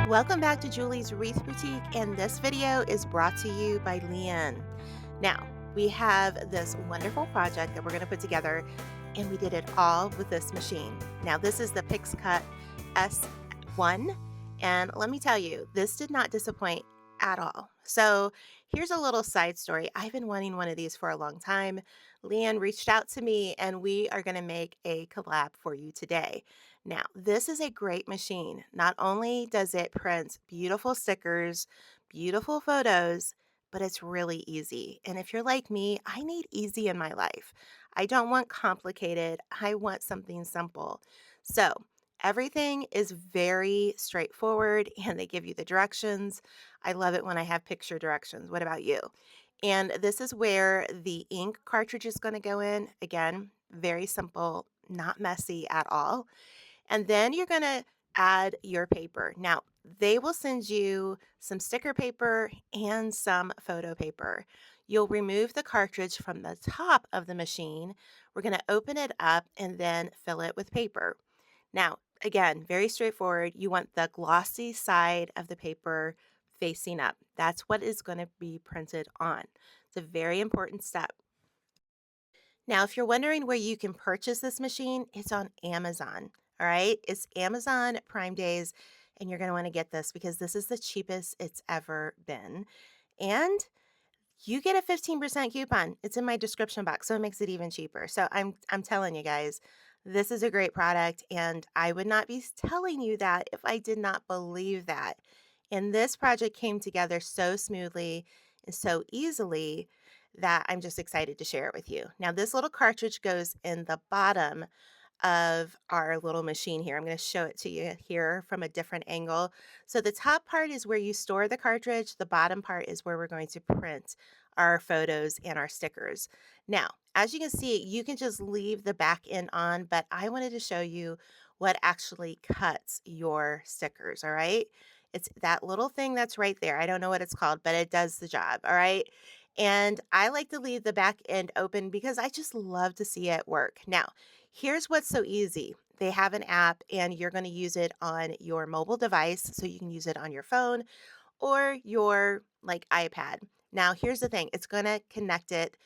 Welcome back to Julie's Wreath Boutique, and this video is brought to you by Leanne. Now, we have this wonderful project that we're going to put together, and we did it all with this machine. Now, this is the PixCut S1, and let me tell you, this did not disappoint at all. So, here's a little side story. I've been wanting one of these for a long time. Leanne reached out to me, and we are going to make a collab for you today. Now, this is a great machine. Not only does it print beautiful stickers, beautiful photos, but it's really easy. And if you're like me, I need easy in my life. I don't want complicated. I want something simple. So, everything is very straightforward and they give you the directions. I love it when I have picture directions. What about you? And this is where the ink cartridge is going to go in. Again, very simple, not messy at all. And then you're going to add your paper. Now, they will send you some sticker paper and some photo paper. You'll remove the cartridge from the top of the machine. We're going to open it up and then fill it with paper. Now, again, very straightforward. You want the glossy side of the paper facing up. That's what is going to be printed on. It's a very important step. Now, if you're wondering where you can purchase this machine, it's on Amazon. All right. It's Amazon Prime Days, and you're going to want to get this because this is the cheapest it's ever been. And you get a 15% coupon. It's in my description box, so it makes it even cheaper. So I'm telling you guys, this is a great product, and I would not be telling you that if I did not believe that. And this project came together so smoothly and so easily that I'm just excited to share it with you. Now, this little cartridge goes in the bottom of our little machine here. I'm going to show it to you here from a different angle. So the top part is where you store the cartridge. The bottom part is where we're going to print our photos and our stickers. Now, as you can see, you can just leave the back end on, but I wanted to show you what actually cuts your stickers, all right? It's that little thing that's right there. I don't know what it's called, but it does the job, all right? And I like to leave the back end open because I just love to see it work. Now, here's what's so easy. They have an app and you're going to use it on your mobile device. So you can use it on your phone or your like iPad. Now, here's the thing. It's going to connect it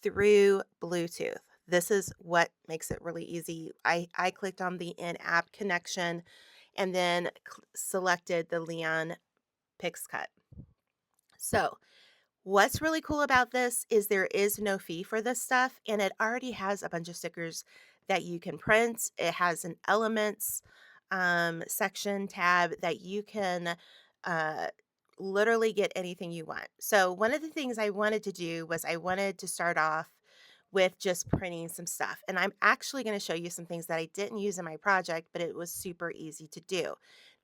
through Bluetooth. This is what makes it really easy. I clicked on the in-app connection and then selected the Liene PixCut. So what's really cool about this is there is no fee for this stuff, and it already has a bunch of stickers that you can print. It has an elements section tab that you can uh, literally get anything you want. So one of the things I wanted to do was I wanted to start off with just printing some stuff. And I'm actually going to show you some things that I didn't use in my project, but it was super easy to do.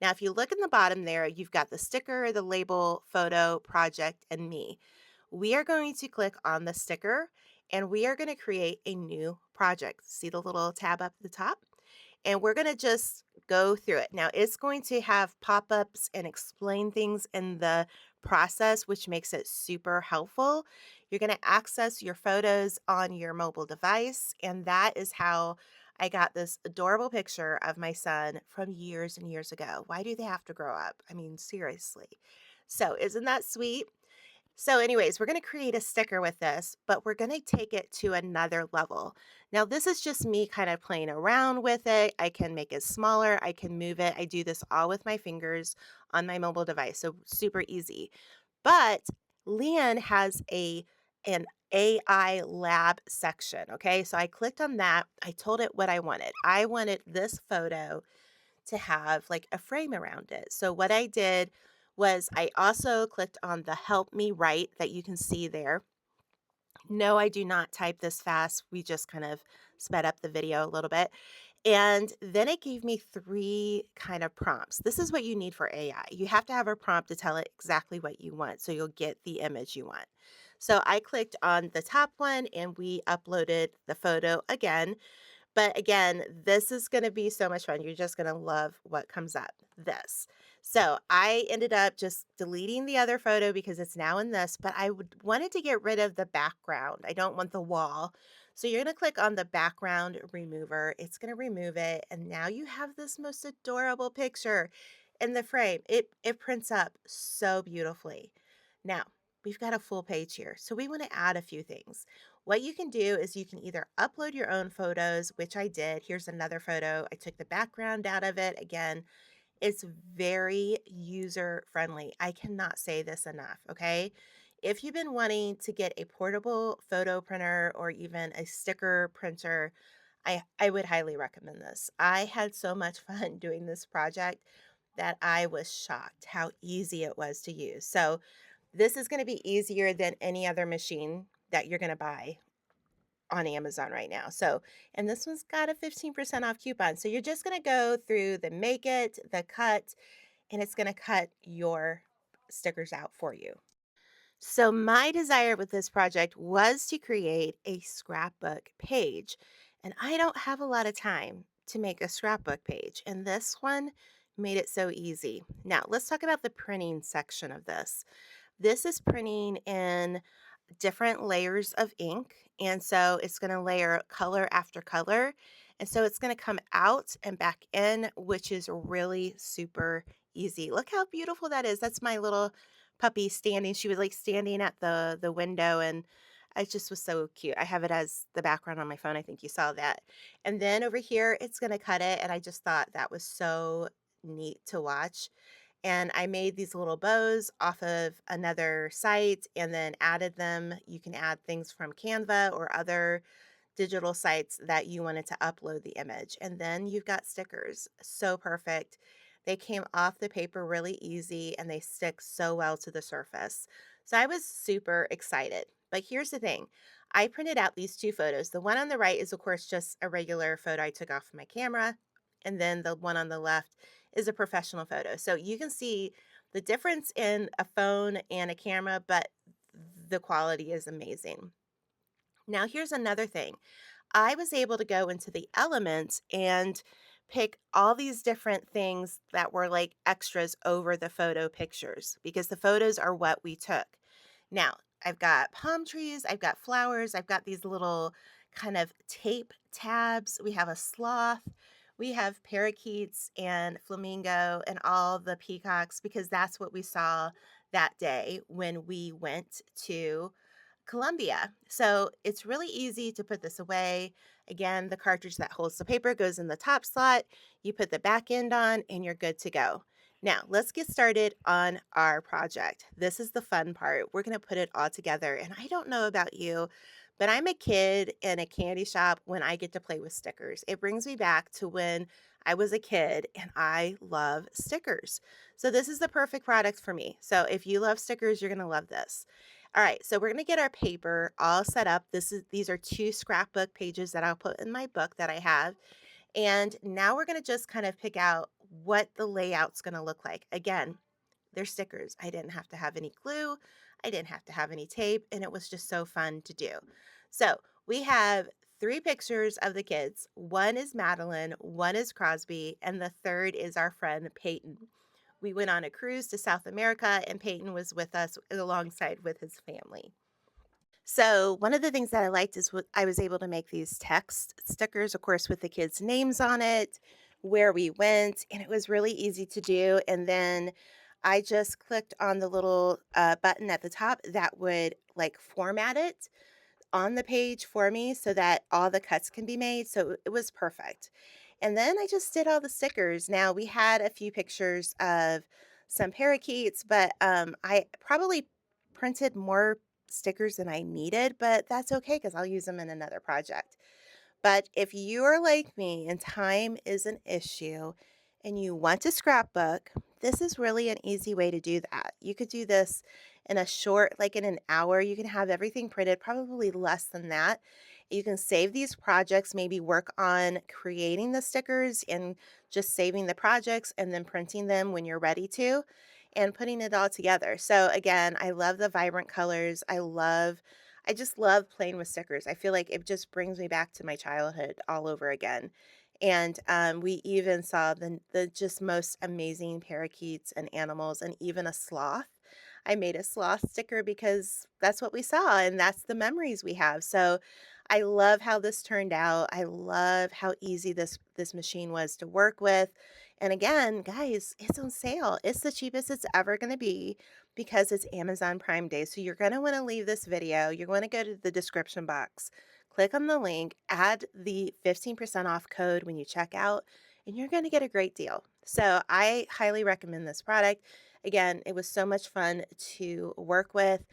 Now, if you look in the bottom there, you've got the sticker, the label, photo, project, and me. We are going to click on the sticker and we are going to create a new project. See the little tab up at the top? And we're going to just go through it. Now, it's going to have pop-ups and explain things in the process, which makes it super helpful. You're going to access your photos on your mobile device, and that is how I got this adorable picture of my son from years and years ago. Why do they have to grow up? I mean, seriously. So, isn't that sweet? So anyways, we're going to create a sticker with this, but we're going to take it to another level. Now, this is just me kind of playing around with it. I can make it smaller. I can move it. I do this all with my fingers on my mobile device. So super easy. But Leanne has an AI lab section. Okay. So I clicked on that. I told it what I wanted. I wanted this photo to have like a frame around it. So what I did was I also clicked on the help me write that you can see there. No, I do not type this fast. We just kind of sped up the video a little bit. And then it gave me three kind of prompts. This is what you need for AI. You have to have a prompt to tell it exactly what you want so you'll get the image you want. So I clicked on the top one and we uploaded the photo again. But again, this is going to be so much fun. You're just going to love what comes up. This. So I ended up just deleting the other photo because it's now in this, but wanted to get rid of the background. I don't want the wall. So you're going to click on the background remover. It's going to remove it. And now you have this most adorable picture. and the frame, it prints up so beautifully. Now, we've got a full page here, so we want to add a few things. What you can do is you can either upload your own photos, which I did. Here's another photo. I took the background out of it. Again, it's very user friendly. I cannot say this enough, okay? If you've been wanting to get a portable photo printer or even a sticker printer, I would highly recommend this. I had so much fun doing this project that I was shocked how easy it was to use. So, this is going to be easier than any other machine that you're going to buy on Amazon right now. So, and this one's got a 15% off coupon. So, you're just going to go through the make it, the cut, and it's going to cut your stickers out for you. So, my desire with this project was to create a scrapbook page, and I don't have a lot of time to make a scrapbook page, and this one made it so easy. Now, let's talk about the printing section of this. This is printing in different layers of ink. And so it's going to layer color after color. And so it's going to come out and back in, which is really super easy. Look how beautiful that is. That's my little puppy standing. She was like standing at the window, and it just was so cute. I have it as the background on my phone. I think you saw that. And then over here, it's going to cut it. And I just thought that was so neat to watch, and I made these little bows off of another site and then added them. You can add things from Canva or other digital sites that you wanted to upload the image. And then you've got stickers. So perfect. They came off the paper really easy and they stick so well to the surface. So I was super excited. But here's the thing, I printed out these two photos. The one on the right is, of course, just a regular photo I took off my camera. And then the one on the left is a professional photo. So you can see the difference in a phone and a camera, but the quality is amazing. Now, here's another thing. I was able to go into the elements and pick all these different things that were like extras over the photo pictures because the photos are what we took. Now, I've got palm trees, I've got flowers, I've got these little kind of tape tabs. We have a sloth, we have parakeets and flamingo and all the peacocks because that's what we saw that day when we went to Columbia. So it's really easy to put this away. Again, the cartridge that holds the paper goes in the top slot. You put the back end on and you're good to go. Now, let's get started on our project. This is the fun part. We're going to put it all together. And I don't know about you, but I'm a kid in a candy shop when I get to play with stickers. It brings me back to when I was a kid and I love stickers. So this is the perfect product for me. So if you love stickers, you're going to love this. All right, so we're going to get our paper all set up. These are two scrapbook pages that I'll put in my book that I have. And now we're going to just kind of pick out what the layout's going to look like. Again, they're stickers. I didn't have to have any glue. I didn't have to have any tape, and it was just so fun to do. So, we have three pictures of the kids. One is Madeline, one is Crosby, and the third is our friend Peyton. We went on a cruise to South America, and Peyton was with us alongside with his family. So, one of the things that I liked is I was able to make these text stickers, of course, with the kids' names on it, where we went, and it was really easy to do. And then I just clicked on the little button at the top that would like format it on the page for me so that all the cuts can be made. So it was perfect. And then I just did all the stickers. Now we had a few pictures of some parakeets, but I probably printed more stickers than I needed, but that's okay because I'll use them in another project. But if you're like me and time is an issue and you want to scrapbook, this is really an easy way to do that. You could do this in a short, like in an hour, you can have everything printed, probably less than that. You can save these projects, maybe work on creating the stickers and just saving the projects and then printing them when you're ready to and putting it all together. So again, I love the vibrant colors. I just love playing with stickers. I feel like it just brings me back to my childhood all over again. And we even saw the just most amazing parakeets and animals, and even a sloth. I made a sloth sticker because that's what we saw, and that's the memories we have. So I love how this turned out. I love how easy this machine was to work with, And again, guys, it's on sale. It's the cheapest it's ever going to be because it's Amazon Prime Day. So you're going to want to leave this video. You're going to go to the description box, click on the link, add the 15% off code when you check out, and you're going to get a great deal. So I highly recommend this product. Again, it was so much fun to work with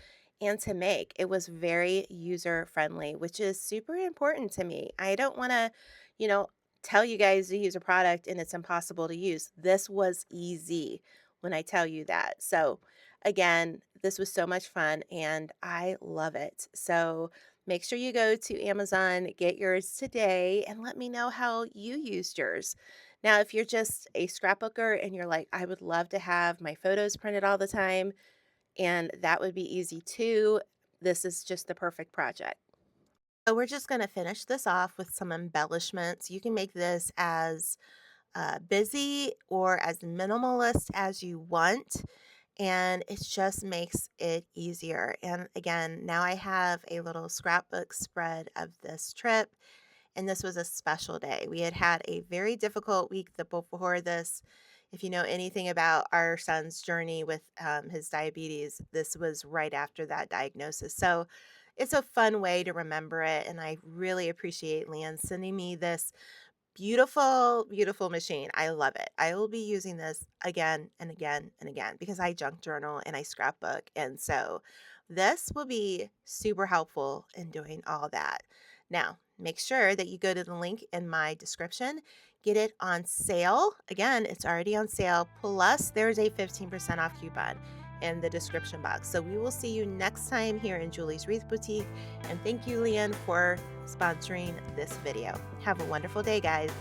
and to make. It was very user friendly, which is super important to me. I don't want to, you know, tell you guys to use a product and it's impossible to use. This was easy when I tell you that. So, again, this was so much fun and I love it. So, make sure you go to Amazon, get yours today, and let me know how you used yours. Now, if you're just a scrapbooker and you're like, I would love to have my photos printed all the time, and that would be easy too, this is just the perfect project. So we're just going to finish this off with some embellishments. You can make this as busy or as minimalist as you want, and it just makes it easier. And again, now I have a little scrapbook spread of this trip, and this was a special day. We had had a very difficult week the before this. If you know anything about our son's journey with his diabetes, this was right after that diagnosis. So it's a fun way to remember it. And I really appreciate Leanne sending me this beautiful, beautiful machine. I love it. I will be using this again and again and again because I junk journal and I scrapbook. And so this will be super helpful in doing all that. Now, make sure that you go to the link in my description, get it on sale. Again, it's already on sale. Plus, there's a 15% off coupon in the description box. So we will see you next time here in Julie's Wreath Boutique. And thank you, Leanne, for sponsoring this video. Have a wonderful day, guys.